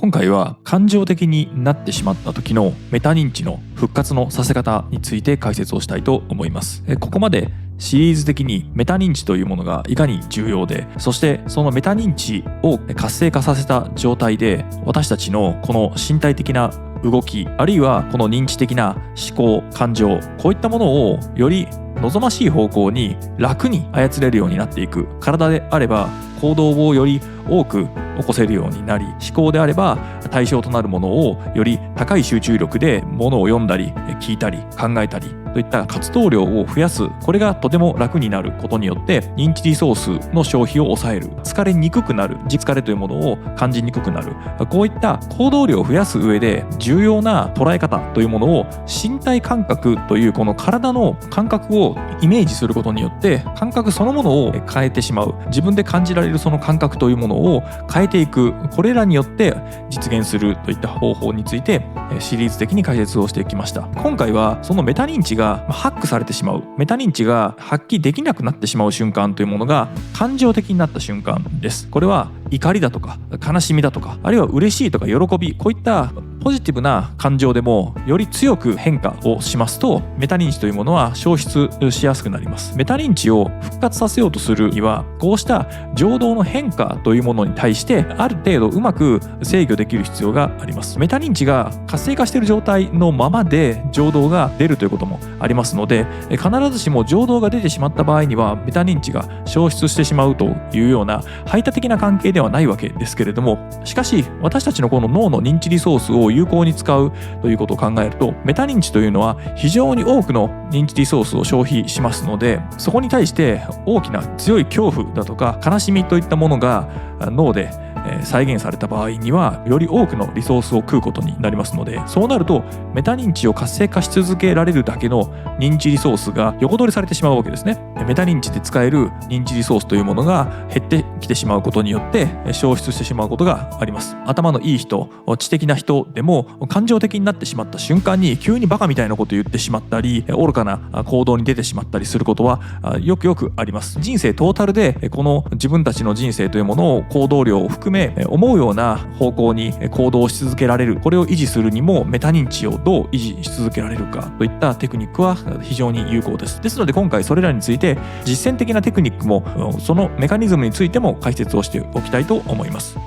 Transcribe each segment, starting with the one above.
今回は感情的になってしまった時のメタ認知の復活のさせ方について解説をしたいと思います。ここまでシリーズ的にメタ認知というものがいかに重要で、そしてそのメタ認知を活性化させた状態で私たちのこの身体的な動き、あるいはこの認知的な思考、感情、こういったものをより望ましい方向に楽に操れるようになっていく。体であれば行動をより多く起こせるようになり、思考であれば対象となるものをより高い集中力でものを読んだり聞いたり考えたりといった活動量を増やす。これがとても楽になることによって認知リソースの消費を抑える、疲れにくくなる、疲れというものを感じにくくなる、こういった行動量を増やす上で重要な捉え方というものを身体感覚というこの体の感覚をイメージすることによって感覚そのものを変えてしまう、自分で感じられるその感覚というものを変えていく、これらによって実現するといった方法についてシリーズ的に解説をしてきました。今回はそのメタ認知がハックされてしまう、メタ認知が発揮できなくなってしまう瞬間というものが感情的になった瞬間です。これは怒りだとか悲しみだとか、あるいは嬉しいとか喜び、こういったポジティブな感情でもより強く変化をしますとメタ認知というものは消失しやすくなります。メタ認知を復活させようとするにはこうした情動の変化というものに対してある程度うまく制御できる必要があります。メタ認知が活性化している状態のままで情動が出るということもありますので、必ずしも情動が出てしまった場合にはメタ認知が消失してしまうというような排他的な関係ではないわけですけれども、しかし私たちのこの脳の認知リソースを有効に使うということを考えると、メタ認知というのは非常に多くの認知リソースを消費しますので、そこに対して大きな強い恐怖だとか悲しみといったものが脳で再現された場合にはより多くのリソースを食うことになりますので、そうなるとメタ認知を活性化し続けられるだけの認知リソースが横取りされてしまうわけですね。メタ認知で使える認知リソースというものが減ってきてしまうことによって消失してしまうことがあります。頭のいい人、知的な人でも感情的になってしまった瞬間に急にバカみたいなことを言ってしまったり愚かな行動に出てしまったりすることはよくあります。人生トータルでこの自分たちの人生というものを行動量を含め思うような方向に行動し続けられる、これを維持するにもメタ認知をどう維持し続けられるかといったテクニックは非常に有効です。ですので今回それらについて実践的なテクニックもそのメカニズムについても解説をしておきたいと思います。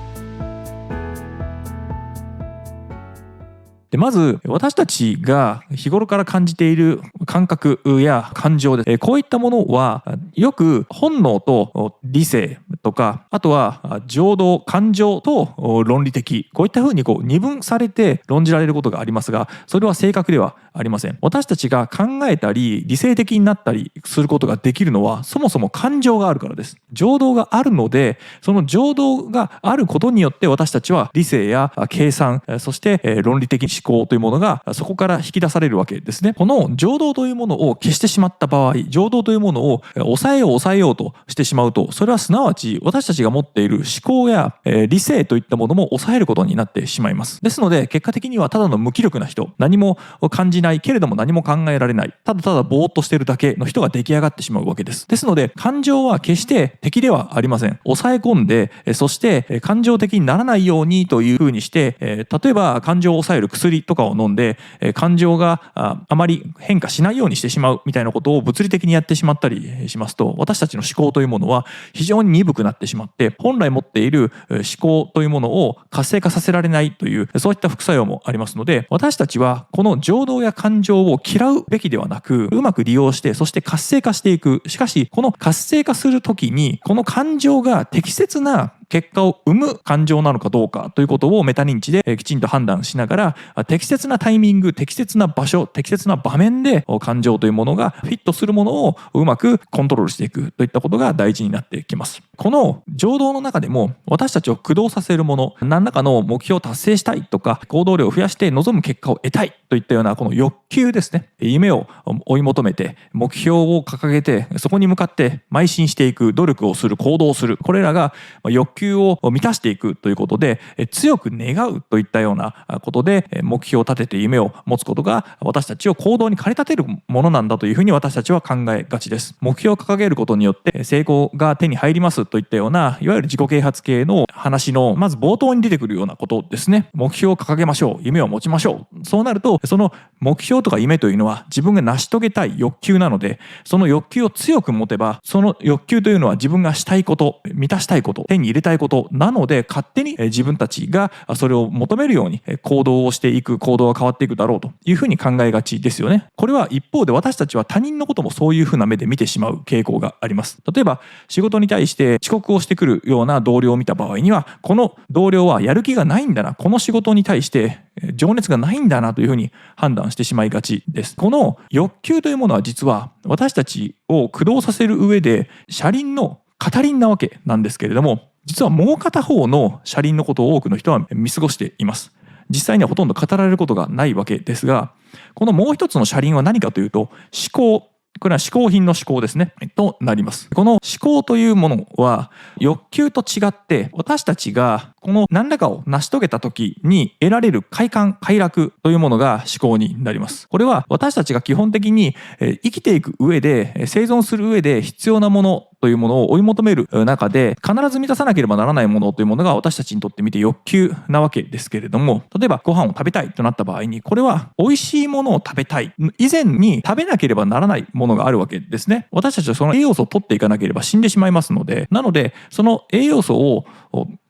でまず私たちが日頃から感じている感覚や感情でこういったものはよく本能と理性とか、あとは情動、感情と論理的、こういったふうに二分されて論じられることがありますが、それは正確ではありません。私たちが考えたり理性的になったりすることができるのはそもそも感情があるからです。情動があるので、その情動があることによって私たちは理性や計算、そして論理的思考というものがそこから引き出されるわけですね。この情動というものを消してしまった場合、情動というものを抑えようとしてしまうと、それはすなわち私たちが持っている思考や理性といったものも抑えることになってしまいます。ですので結果的にはただの無気力な人、何も感じないけれども何も考えられない、ただただぼーっとしているだけの人が出来上がってしまうわけです。ですので感情は決して敵ではありません。抑え込んで、そして感情的にならないようにというふうにして、例えば感情を抑える薬とかを飲んで感情があまり変化しないようにしてしまうみたいなことを物理的にやってしまったりしますと、私たちの思考というものは非常に鈍くなってしまって本来持っている思考というものを活性化させられないという、そういった副作用もありますので、私たちはこの情動や感情を嫌うべきではなく、うまく利用してそして活性化していく。しかしこの活性化するときにこの感情が適切な結果を生む感情なのかどうかということをメタ認知できちんと判断しながら、適切なタイミング、適切な場所、適切な場面で感情というものがフィットするものをうまくコントロールしていくといったことが大事になってきます。この情動の中でも私たちを駆動させるもの、何らかの目標を達成したいとか行動量を増やして望む結果を得たいといったようなこの欲欲求ですね。夢を追い求めて、目標を掲げて、そこに向かって邁進していく、努力をする、行動をする。これらが欲求を満たしていくということで、強く願うといったようなことで、目標を立てて夢を持つことが私たちを行動に駆り立てるものなんだというふうに私たちは考えがちです。目標を掲げることによって成功が手に入りますといったような、いわゆる自己啓発系の話のまず冒頭に出てくるようなことですね。目標を掲げましょう。夢を持ちましょう。そうなると、その目標とか夢というのは自分が成し遂げたい欲求なので、その欲求を強く持てば、その欲求というのは自分がしたいこと、満たしたいこと、手に入れたいことなので、勝手に自分たちがそれを求めるように行動をしていく、行動が変わっていくだろうというふうに考えがちですよね。これは一方で私たちは他人のこともそういうふうな目で見てしまう傾向があります。例えば仕事に対して遅刻をしてくるような同僚を見た場合には、この同僚はやる気がないんだな、この仕事に対して情熱がないんだなというふうに判断してしまいがちです。この欲求というものは実は私たちを駆動させる上で車輪の片輪なわけなんですけれども、実はもう片方の車輪のことを多くの人は見過ごしています。実際にはほとんど語られることがないわけですが、このもう一つの車輪は何かというと思考。これは嗜好品の思考ですね。となります。この思考というものは欲求と違って、私たちがこの何らかを成し遂げた時に得られる快感、快楽というものが思考になります。これは私たちが基本的に生きていく上で、生存する上で必要なものというものを追い求める中で必ず満たさなければならないものというものが私たちにとってみて欲求なわけですけれども、例えばご飯を食べたいとなった場合に、これは美味しいものを食べたい以前に食べなければならないものがあるわけですね。私たちはその栄養素を取っていかなければ死んでしまいますので、なのでその栄養素を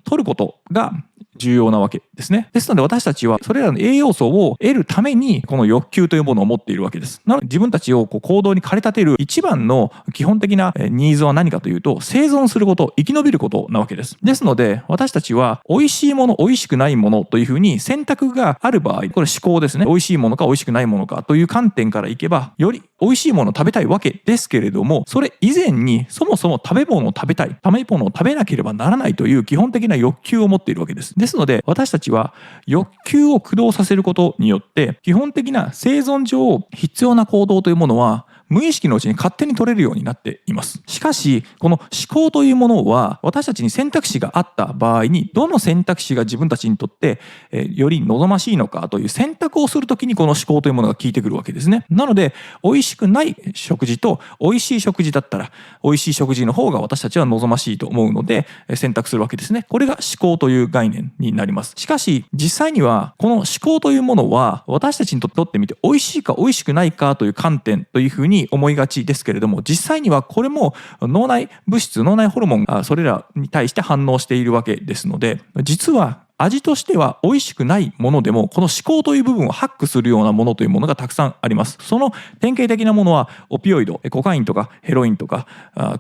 取ることが重要なわけですね。ですので私たちはそれらの栄養素を得るためにこの欲求というものを持っているわけです。なので自分たちを行動に駆り立てる一番の基本的なニーズは何かというと、生存すること、生き延びることなわけです。ですので私たちは美味しいもの、美味しくないものというふうに選択がある場合、これ思考ですね。美味しいものか美味しくないものかという観点からいけば、より美味しいものを食べたいわけですけれども、それ以前にそもそも食べ物を食べたい、食べ物を食べなければならないという基本的な欲求を持っているわけです。ですので私たちは欲求を駆動させることによって基本的な生存上必要な行動というものは無意識のうちに勝手に取れるようになっています。しかしこの思考というものは私たちに選択肢があった場合に、どの選択肢が自分たちにとってより望ましいのかという選択をするときにこの思考というものが効いてくるわけですね。なので美味しくない食事と美味しい食事だったら美味しい食事の方が私たちは望ましいと思うので選択するわけですね。これが思考という概念になります。しかし実際にはこの思考というものは私たちにとってみて美味しいか美味しくないかという観点というふうに思いがちですけれども、実際にはこれも脳内物質、脳内ホルモンがそれらに対して反応しているわけですので、実は味としては美味しくないものでもこの思考という部分をハックするようなものというものがたくさんあります。その典型的なものはオピオイド、コカインとかヘロインとか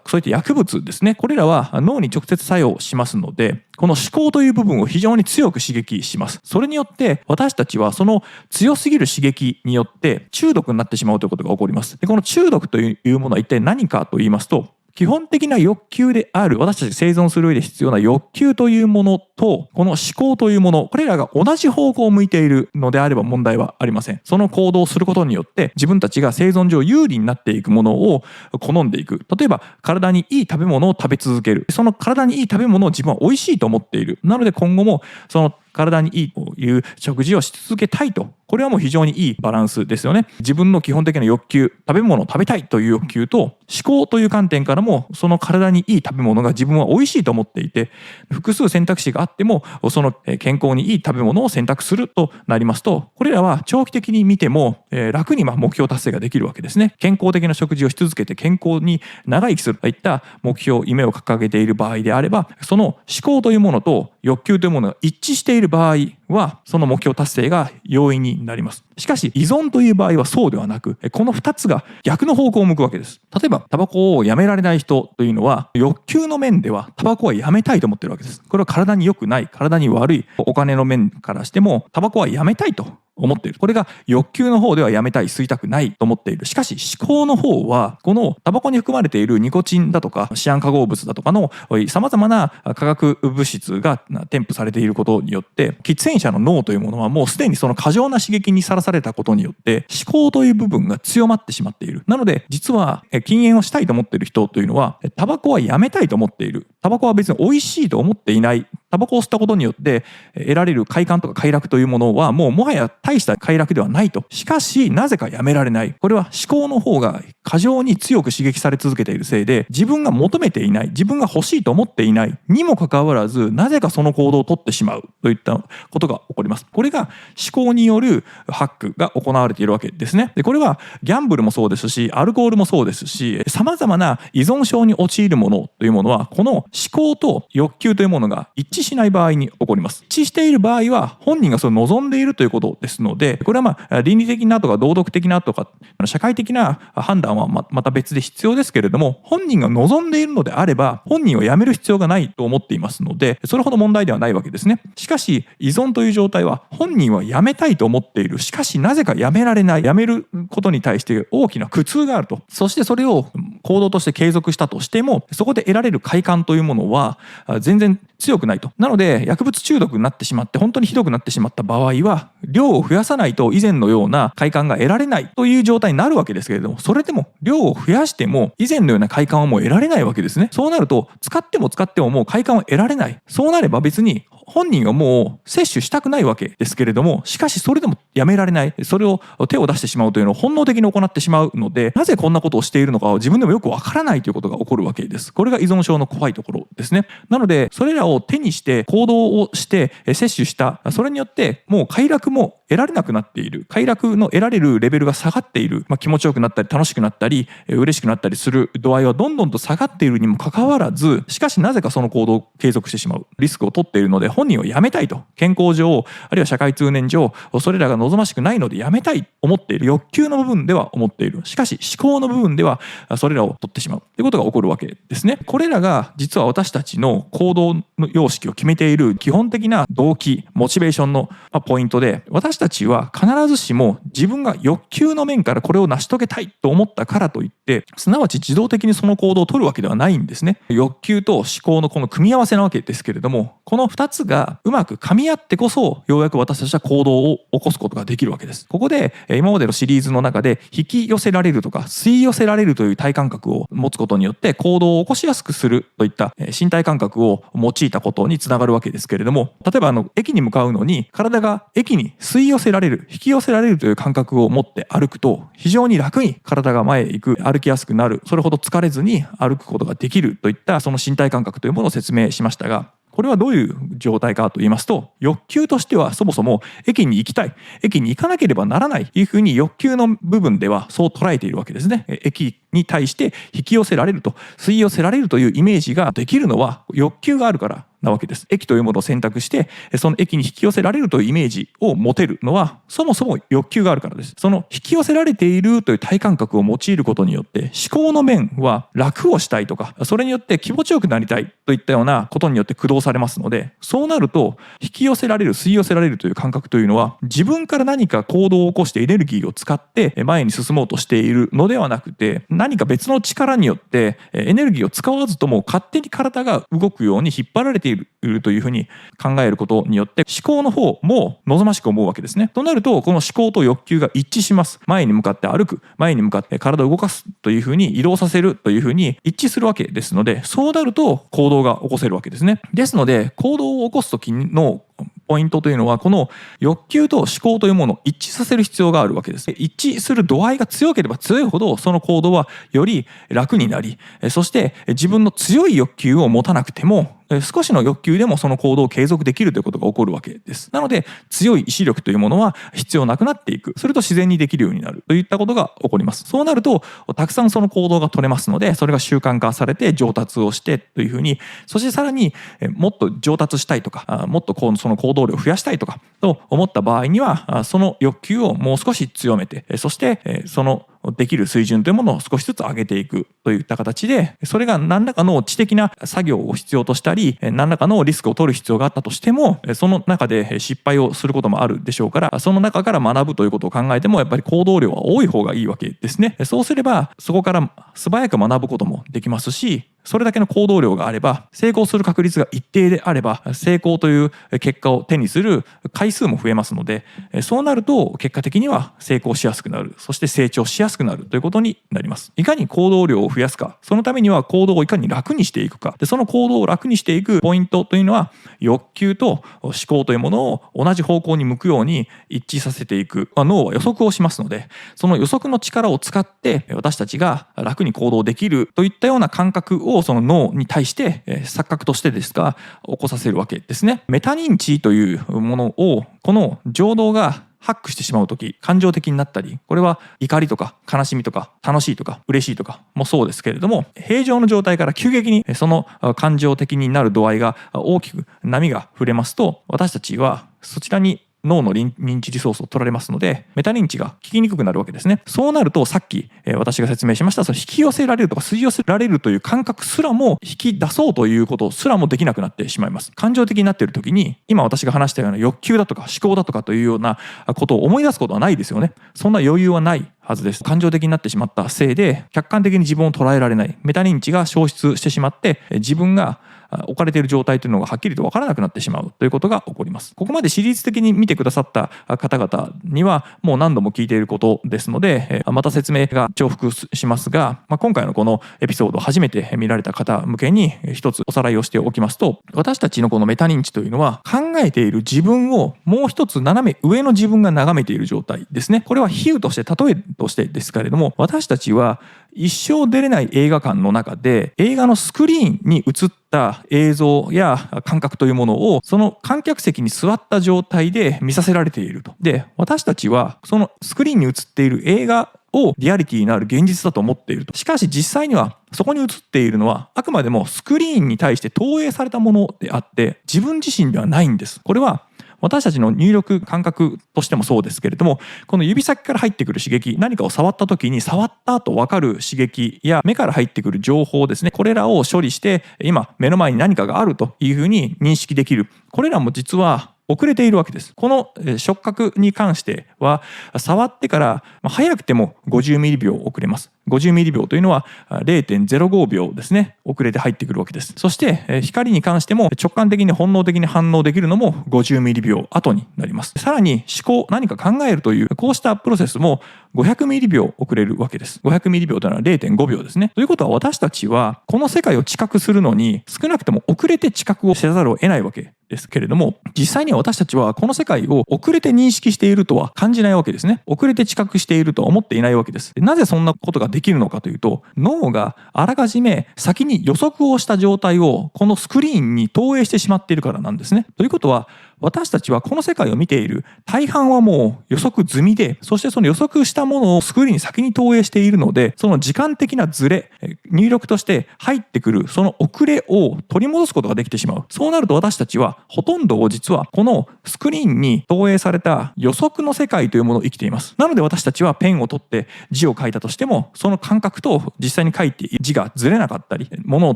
そういった薬物ですね。これらは脳に直接作用しますので、この思考という部分を非常に強く刺激します。それによって私たちはその強すぎる刺激によって中毒になってしまうということが起こります。でこの中毒というものは一体何かと言いますと、基本的な欲求である私たち生存する上で必要な欲求というものとこの思考というもの、これらが同じ方向を向いているのであれば問題はありません。その行動をすることによって自分たちが生存上有利になっていくものを好んでいく。例えば体にいい食べ物を食べ続ける。その体にいい食べ物を自分は美味しいと思っている。なので今後もその体にいいという食事をし続けたいと。これはもう非常にいいバランスですよね。自分の基本的な欲求、食べ物を食べたいという欲求と思考という観点からもその体にいい食べ物が自分は美味しいと思っていて、複数選択肢があってもその健康にいい食べ物を選択するとなりますと、これらは長期的に見ても楽に目標達成ができるわけですね。健康的な食事をし続けて健康に長生きするといった目標、夢を掲げている場合であれば、その思考というものと欲求というものが一致している場合はその目標達成が容易になります。しかし依存という場合はそうではなく、この2つが逆の方向を向くわけです。例えばタバコをやめられない人というのは欲求の面ではタバコはやめたいと思ってるわけです。これは体に良くない、体に悪い、お金の面からしてもタバコはやめたいと思っている。これが欲求の方ではやめたい、吸いたくないと思っている。しかし思考の方は、このタバコに含まれているニコチンだとかシアン化合物だとかの様々な化学物質が添付されていることによって、喫煙者の脳というものはもうすでにその過剰な刺激にさらされたことによって思考という部分が強まってしまっている。なので実は禁煙をしたいと思っている人というのは、タバコはやめたいと思っている。タバコは別に美味しいと思っていない。タバコを吸ったことによって得られる快感とか快楽というものはもはや大した快楽ではないと。しかしなぜかやめられない。これは思考の方が過剰に強く刺激され続けているせいで、自分が求めていない、自分が欲しいと思っていないにもかかわらず、なぜかその行動を取ってしまうといったことが起こります。これが思考によるハックが行われているわけですね。でこれはギャンブルもそうですし、アルコールもそうですし、様々な依存症に陥るものというものは、この思考と欲求というものが一致しない場合に起こります。一致している場合は本人がそれを望んでいるということですので、これは倫理的なとか道徳的なとか社会的な判断はまた別で必要ですけれども、本人が望んでいるのであれば本人を辞める必要がないと思っていますので、それほど問題ではないわけですね。しかし依存という状態は、本人は辞めたいと思っている。しかしなぜか辞められない。辞めることに対して大きな苦痛があると。そしてそれを行動として継続したとしても、そこで得られる快感というものは全然強くないと。なので薬物中毒になってしまって、本当にひどくなってしまった場合は、量を増やさないと以前のような快感が得られないという状態になるわけですけれども、それでも量を増やしても以前のような快感はもう得られないわけですね。そうなると使ってももう快感を得られない。そうなれば別に本人はもう摂取したくないわけですけれども、しかしそれでもやめられない。それを手を出してしまうというのを本能的に行ってしまうので、なぜこんなことをしているのかを自分でもよくわからないということが起こるわけです。これが依存症の怖いところですね。なのでそれらを手にして行動をして摂取した、それによってもう快楽も得られなくなっている。快楽の得られるレベルが下がっている。気持ちよくなったり楽しくなったり嬉しくなったりする度合いはどんどんと下がっているにもかかわらず、しかしなぜかその行動を継続してしまう。リスクを取っているので本人をやめたいと。健康上あるいは社会通念上それらが望ましくないのでやめたいと思っている。欲求の部分では思っている。しかし思考の部分ではそれらを取ってしまうということが起こるわけですね。これらが実は私たちの行動の様式を決めている基本的な動機、モチベーションのポイントで、私たちは必ずしも自分が欲求の面からこれを成し遂げたいと思ったからといって、すなわち自動的にその行動を取るわけではないんですね。欲求と思考のこの組み合わせなわけですけれども、この2つがうまく噛み合ってこそ、ようやく私たちは行動を起こすことができるわけです。ここで今までのシリーズの中で引き寄せられるとか吸い寄せられるという体感覚を持つことによって行動を起こしやすくするといった身体感覚を用いたことにつながるわけですけれども、例えば駅に向かうのに体が駅に吸い寄せられる、引き寄せられるという感覚を持って歩くと、非常に楽に体が前へ行く、歩きやすくなる、それほど疲れずに歩くことができるといったその身体感覚というものを説明しましたが、これはどういう状態かと言いますと、欲求としてはそもそも駅に行きたい、駅に行かなければならないというふうに欲求の部分ではそう捉えているわけですね。駅に対して引き寄せられると、吸い寄せられるというイメージができるのは欲求があるからなわけです。駅というものを選択してその駅に引き寄せられるというイメージを持てるのはそもそも欲求があるからです。その引き寄せられているという体感覚を用いることによって思考の面は楽をしたいとか、それによって気持ちよくなりたいといったようなことによって駆動されますので、そうなると引き寄せられる、吸い寄せられるという感覚というのは、自分から何か行動を起こしてエネルギーを使って前に進もうとしているのではなくて、何か別の力によってエネルギーを使わずとも勝手に体が動くように引っ張られているというふうに考えることによって思考の方も望ましく思うわけですね。となるとこの思考と欲求が一致します。前に向かって歩く、前に向かって体を動かすというふうに、移動させるというふうに一致するわけですので、そうなると行動が起こせるわけですね。ですので行動を起こす時のポイントというのは、この欲求と思考というものを一致させる必要があるわけです。一致する度合いが強ければ強いほどその行動はより楽になり、そして自分の強い欲求を持たなくても少しの欲求でもその行動を継続できるということが起こるわけです。なので強い意志力というものは必要なくなっていく。それと自然にできるようになるといったことが起こります。そうなるとたくさんその行動が取れますので、それが習慣化されて上達をしてというふうに、そしてさらにもっと上達したいとか、もっとその行動量を増やしたいとかと思った場合には、その欲求をもう少し強めて、そしてそのできる水準というものを少しずつ上げていくといった形で、それが何らかの知的な作業を必要としたり、何らかのリスクを取る必要があったとしても、その中で失敗をすることもあるでしょうから、その中から学ぶということを考えてもやっぱり行動量は多い方がいいわけですね。そうすればそこから素早く学ぶこともできますし、それだけの行動量があれば、成功する確率が一定であれば、成功という結果を手にする回数も増えますので、そうなると結果的には成功しやすくなる、そして成長しやすくなるということになります。いかに行動量を増やすか、そのためには行動をいかに楽にしていくか。で、その行動を楽にしていくポイントというのは、欲求と思考というものを同じ方向に向くように一致させていく。脳は予測をしますので、その予測の力を使って私たちが楽に行動できるといったような感覚をその脳に対して錯覚としてですが起こさせるわけですね。メタ認知というものをこの情動がハックしてしまうとき、感情的になったり、これは怒りとか悲しみとか楽しいとか嬉しいとかもそうですけれども、平常の状態から急激にその感情的になる度合いが大きく波が触れますと、私たちはそちらに脳の認知リソースを取られますので、メタ認知が効きにくくなるわけですね。そうなるとさっき私が説明しましたその引き寄せられるとか吸い寄せられるという感覚すらも引き出そうということすらもできなくなってしまいます。感情的になっている時に今私が話したような欲求だとか思考だとかというようなことを思い出すことはないですよね。そんな余裕はないはずです。感情的になってしまったせいで客観的に自分を捉えられない、メタ認知が消失してしまって自分が置かれている状態というのがはっきりと分からなくなってしまうということが起こります。ここまでシリーズ的に見てくださった方々にはもう何度も聞いていることですので、また説明が重複しますが、今回のこのエピソードを初めて見られた方向けに一つおさらいをしておきますと、私たちのこのメタ認知というのは考えている自分をもう一つ斜め上の自分が眺めている状態ですね。これは比喩として例えとしてですけれども、私たちは一生出れない映画館の中で映画のスクリーンに映った映像や感覚というものをその観客席に座った状態で見させられていると。で、私たちはそのスクリーンに映っている映画をリアリティのある現実だと思っていると。しかし実際にはそこに映っているのはあくまでもスクリーンに対して投影されたものであって自分自身ではないんです。これは私たちの入力感覚としてもそうですけれども、この指先から入ってくる刺激、何かを触った時に触った後分かる刺激や目から入ってくる情報ですね、これらを処理して今目の前に何かがあるというふうに認識できる。これらも実は遅れているわけです。この触覚に関しては触ってから早くても50ミリ秒遅れます。50ミリ秒というのは 0.05 秒ですね、遅れて入ってくるわけです。そして光に関しても直感的に本能的に反応できるのも50ミリ秒後になります。さらに思考、何か考えるというこうしたプロセスも500ミリ秒遅れるわけです。500ミリ秒というのは 0.5 秒ですね。ということは私たちはこの世界を知覚するのに少なくとも遅れて知覚をせざるを得ないわけですけれども、実際には私たちはこの世界を遅れて認識しているとは感じないわけですね。遅れて知覚しているとは思っていないわけです。なぜそんなことができるのかというと、脳があらかじめ先に予測をした状態をこのスクリーンに投影してしまっているからなんですね。ということは私たちはこの世界を見ている大半はもう予測済みで、そしてその予測したものをスクリーンに先に投影しているので、その時間的なズレ、入力として入ってくるその遅れを取り戻すことができてしまう。そうなると私たちはほとんどを実はこのスクリーンに投影された予測の世界というものを生きています。なので私たちはペンを取って字を書いたとしても、その感覚と実際に書いて字がずれなかったり、物を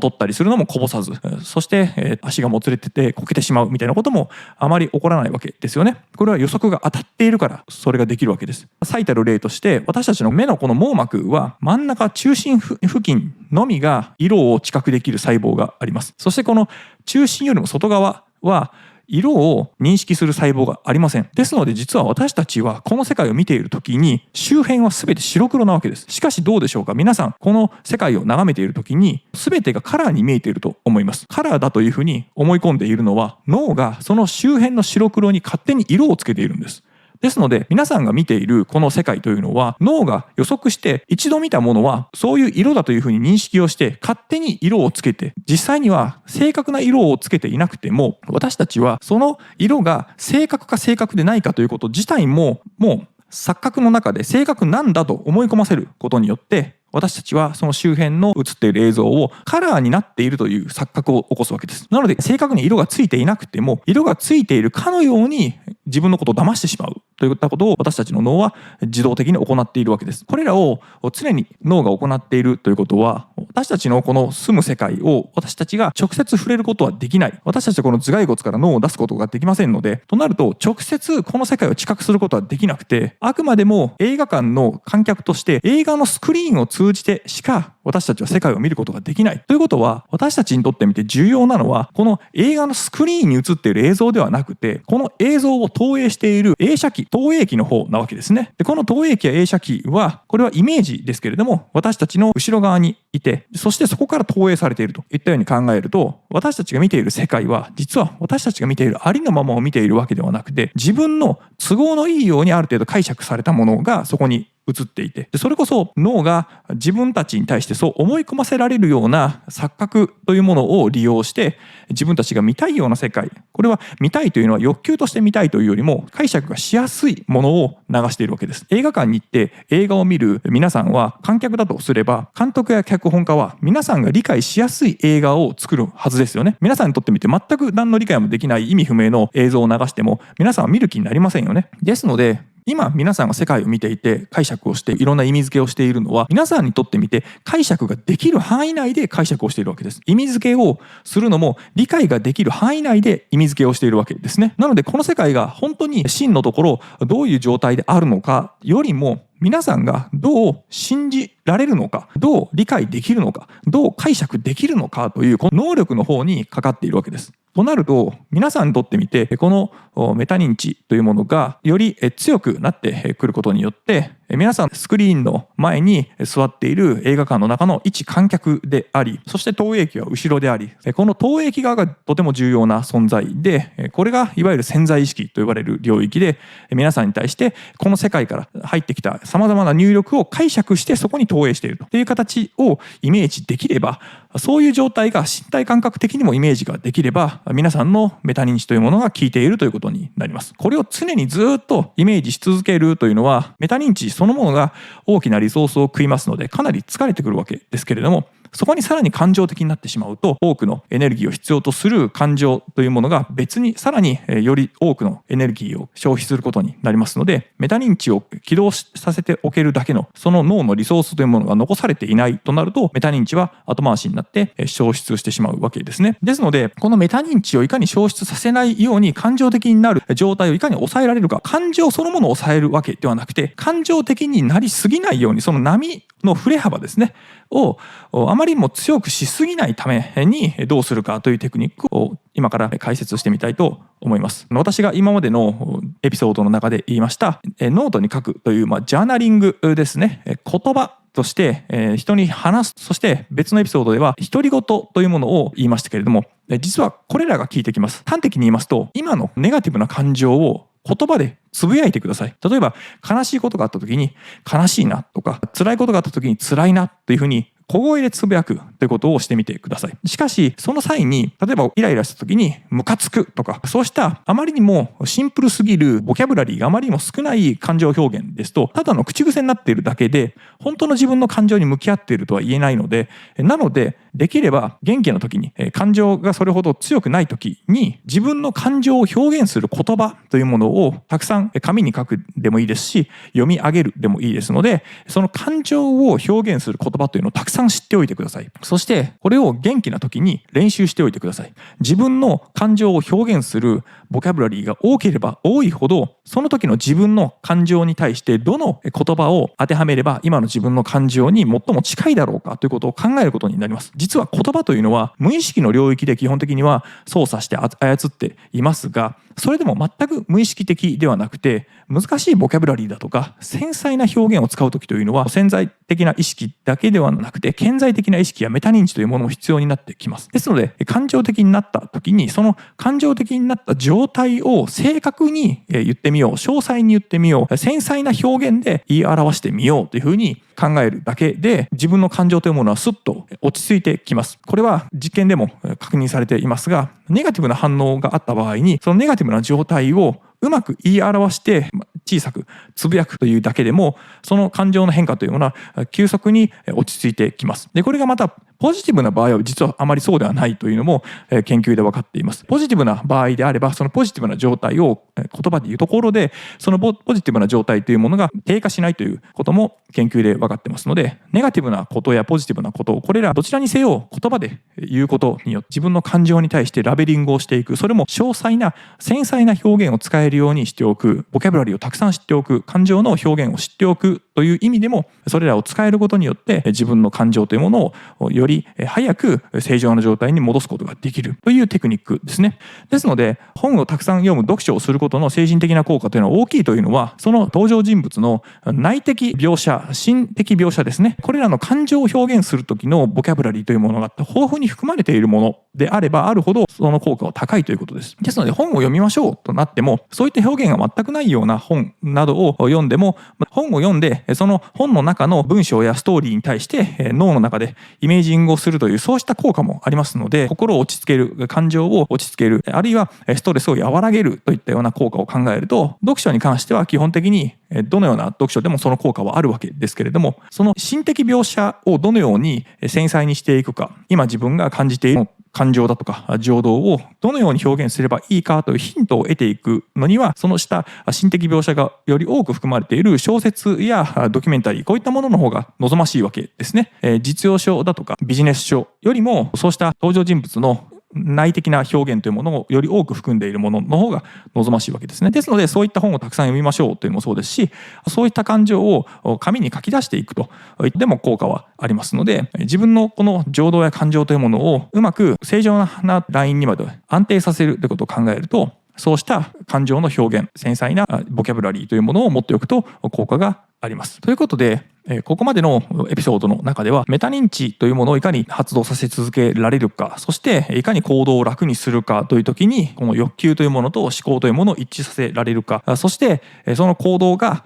取ったりするのもこぼさず、そして足がもつれててこけてしまうみたいなこともあまり起こらないわけですよね。これは予測が当たっているからそれができるわけです。最たる例として私たちの目のこの網膜は真ん中中心付近のみが色を知覚できる細胞があります。そしてこの中心よりも外側は色を認識する細胞がありません。ですので実は私たちはこの世界を見ている時に周辺は全て白黒なわけです。しかしどうでしょうか、皆さんこの世界を眺めている時に全てがカラーに見えていると思います。カラーだというふうに思い込んでいるのは脳がその周辺の白黒に勝手に色をつけているんです。ですので皆さんが見ているこの世界というのは脳が予測して一度見たものはそういう色だというふうに認識をして勝手に色をつけて、実際には正確な色をつけていなくても私たちはその色が正確か正確でないかということ自体ももう錯覚の中で正確なんだと思い込ませることによって私たちはその周辺の映っている映像をカラーになっているという錯覚を起こすわけです。なので正確に色がついていなくても色がついているかのように自分のことを騙してしまうといったことを私たちの脳は自動的に行っているわけです。これらを常に脳が行っているということは、私たちのこの住む世界を私たちが直接触れることはできない。私たちはこの頭蓋骨から脳を出すことができませんので、となると直接この世界を知覚することはできなくて、あくまでも映画館の観客として映画のスクリーンを通じてしか私たちは世界を見ることができない。ということは、私たちにとってみて重要なのは、この映画のスクリーンに映っている映像ではなくて、この映像を投影している映写機、投影機の方なわけですね。で、この投影機や映写機は、これはイメージですけれども、私たちの後ろ側にいて、そしてそこから投影されているといったように考えると、私たちが見ている世界は、実は私たちが見ているありのままを見ているわけではなくて、自分の都合のいいようにある程度解釈されたものがそこに映っていて、それこそ脳が自分たちに対してそう思い込ませられるような錯覚というものを利用して自分たちが見たいような世界、これは見たいというのは欲求として見たいというよりも解釈がしやすいものを流しているわけです。映画館に行って映画を見る皆さんは観客だとすれば、監督や脚本家は皆さんが理解しやすい映画を作るはずですよね。皆さんにとってみて全く何の理解もできない意味不明の映像を流しても皆さんは見る気になりませんよね。ですので今皆さんが世界を見ていて解釈をしていろんな意味付けをしているのは、皆さんにとってみて解釈ができる範囲内で解釈をしているわけです。意味付けをするのも理解ができる範囲内で意味付けをしているわけですね。なのでこの世界が本当に真のところどういう状態であるのかよりも、皆さんがどう信じられるのか、どう理解できるのか、どう解釈できるのかというこの能力の方にかかっているわけです。となると皆さんにとってみてこのメタ認知というものがより強くなってくることによって、皆さんスクリーンの前に座っている映画館の中の一観客であり、そして投影機は後ろであり、この投影機側がとても重要な存在で、これがいわゆる潜在意識と呼ばれる領域で、皆さんに対してこの世界から入ってきたさまざまな入力を解釈してそこに投影しているという形をイメージできれば、そういう状態が身体感覚的にもイメージができれば、皆さんのメタ認知というものが効いているということになります。これを常にずっとイメージし続けるというのは、メタ認知そのものが大きなリソースを食いますので、かなり疲れてくるわけですけれども、そこにさらに感情的になってしまうと、多くのエネルギーを必要とする感情というものが別にさらにより多くのエネルギーを消費することになりますので、メタ認知を起動させておけるだけのその脳のリソースというものが残されていないとなると、メタ認知は後回しになって消失してしまうわけですね。ですので、このメタ認知をいかに消失させないように感情的になる状態をいかに抑えられるか、感情そのものを抑えるわけではなくて、感情的になりすぎないように、その波の振れ幅ですねをあまりにも強くしすぎないためにどうするかというテクニックを今から解説してみたいと思います。私が今までのエピソードの中で言いましたノートに書くというジャーナリングですね。言葉として人に話す、そして別のエピソードでは独り言というものを言いましたけれども、実はこれらが効いてきます。端的に言いますと、今のネガティブな感情を言葉でつぶやいてください。例えば悲しいことがあった時に悲しいなとか、辛いことがあった時に辛いなというふうに小声でつぶやくということをしてみてください。しかしその際に、例えばイライラした時にムカつくとか、そうしたあまりにもシンプルすぎるボキャブラリーがあまりにも少ない感情表現ですと、ただの口癖になっているだけで本当の自分の感情に向き合っているとは言えないので、なのでできれば元気な時に、感情がそれほど強くない時に自分の感情を表現する言葉というものをたくさん紙に書くでもいいですし、読み上げるでもいいですので、その感情を表現する言葉というのをたくさん知っておいてください。そしてこれを元気な時に練習しておいてください。自分の感情を表現するボキャブラリーが多ければ多いほど、その時の自分の感情に対してどの言葉を当てはめれば今の自分の感情に最も近いだろうかということを考えることになります。実は言葉というのは無意識の領域で基本的には操作して操っていますが、それでも全く無意識的ではなくて、難しいボキャブラリーだとか繊細な表現を使う時というのは潜在的な意識だけではなくて顕在的な意識やメタ認知というものも必要になってきます。ですので感情的になった時に、その感情的になった状態を正確に言ってみよう、詳細に言ってみよう、繊細な表現で言い表してみようというふうに考えるだけで、自分の感情というものはスッと落ち着いてきます。これは実験でも確認されていますが、ネガティブな反応があった場合に、そのネガティブな状態をうまく言い表して小さくつぶやくというだけでも、その感情の変化というものは急速に落ち着いてきます。で、これがまたポジティブな場合は実はあまりそうではないというのも研究で分かっています。ポジティブな場合であれば、そのポジティブな状態を言葉で言うところで、そのポジティブな状態というものが低下しないということも研究で分かってますので、ネガティブなことやポジティブなことをこれらどちらにせよ言葉で言うことによって自分の感情に対してラベリングをしていく、それも詳細な繊細な表現を使えるようにしておく、ボキャブラリーをたくさん知っておく、感情の表現を知っておくという意味でも、それらを使えることによって自分の感情というものをより早く正常な状態に戻すことができるというテクニックですね。ですので、本をたくさん読む、読書をすることの精神的な効果というのは大きいというのは、その登場人物の内的描写、心的描写ですね。これらの感情を表現する時のボキャブラリーというものが豊富に含まれているものであればあるほど、その効果は高いということです。ですので、本を読みましょうとなっても、そういった表現が全くないような本などを読んでも、本を読んでその本の中の文章やストーリーに対して脳の中でイメージングをするという、そうした効果もありますので、心を落ち着ける、感情を落ち着ける、あるいはストレスを和らげるといったような効果を考えると、読書に関しては基本的にどのような読書でもその効果はあるわけですけれども、その心的描写をどのように繊細にしていくか、今自分が感じている感情だとか情動をどのように表現すればいいかというヒントを得ていくのには、その下心的描写がより多く含まれている小説やドキュメンタリー、こういったものの方が望ましいわけですね。実用書だとかビジネス書よりも、そうした登場人物の内的な表現というものをより多く含んでいるものの方が望ましいわけですね。ですので、そういった本をたくさん読みましょうというのもそうですし、そういった感情を紙に書き出していくといっても効果はありますので、自分のこの情動や感情というものをうまく正常なラインにまで安定させるということを考えると、そうした感情の表現、繊細なボキャブラリーというものを持っておくと効果があります。ということで、ここまでのエピソードの中では、メタ認知というものをいかに発動させ続けられるか、そしていかに行動を楽にするかという時に、この欲求というものと思考というものを一致させられるか、そしてその行動が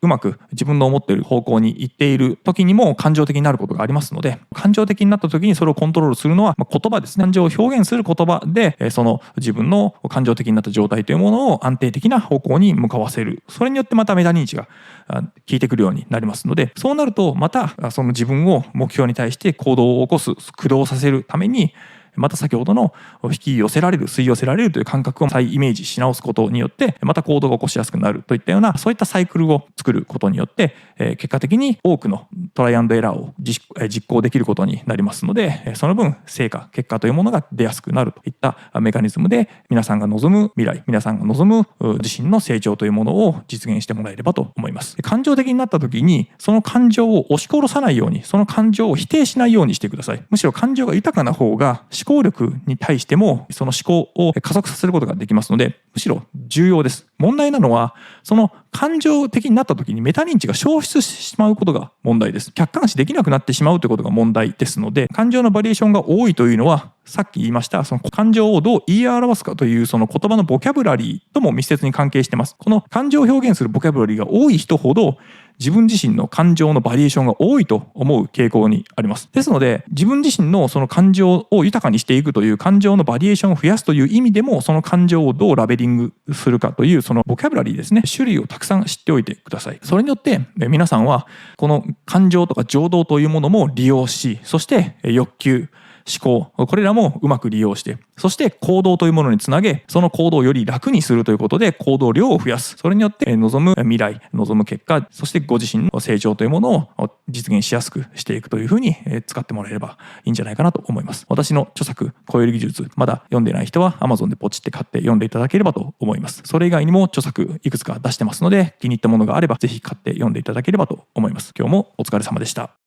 うまく自分の思っている方向に行っている時にも感情的になることがありますので、感情的になった時にそれをコントロールするのは言葉ですね。感情を表現する言葉で、その自分の感情的になった状態というものを安定的な方向に向かわせる。それによってまたメタ認知が効いてくるようになりますので、そうなるとまたその自分を目標に対して行動を起こす、駆動させるために、また先ほどの引き寄せられる、吸い寄せられるという感覚を再イメージし直すことによって、また行動が起こしやすくなるといったような、そういったサイクルを作ることによって、結果的に多くのトライアンドエラーを実行できることになりますので、その分成果、結果というものが出やすくなるといったメカニズムで、皆さんが望む未来、皆さんが望む自身の成長というものを実現してもらえればと思います。感情的になった時に、その感情を押し殺さないように、その感情を否定しないようにしてください。むしろ感情が豊かな方が思考力に対してもその思考を加速させることができますので、むしろ重要です。問題なのは、その感情的になった時にメタ認知が消失してしまうことが問題です。客観視できなくなってしまうということが問題ですので、感情のバリエーションが多いというのは、さっき言いましたその感情をどう言い表すかというその言葉のボキャブラリーとも密接に関係しています。この感情を表現するボキャブラリーが多い人ほど、自分自身の感情のバリエーションが多いと思う傾向にあります。ですので、自分自身のその感情を豊かにしていくという、感情のバリエーションを増やすという意味でも、その感情をどうラベリングするかというそのボキャブラリーですね、種類をたくさん知っておいてください。それによって皆さんはこの感情とか情動というものも利用し、そして欲求、思考、これらもうまく利用して、そして行動というものにつなげ、その行動をより楽にするということで行動量を増やす。それによって望む未来、望む結果、そしてご自身の成長というものを実現しやすくしていくというふうに使ってもらえればいいんじゃないかなと思います。私の著作超える技術、まだ読んでない人は Amazon でポチって買って読んでいただければと思います。それ以外にも著作いくつか出してますので、気に入ったものがあればぜひ買って読んでいただければと思います。今日もお疲れ様でした。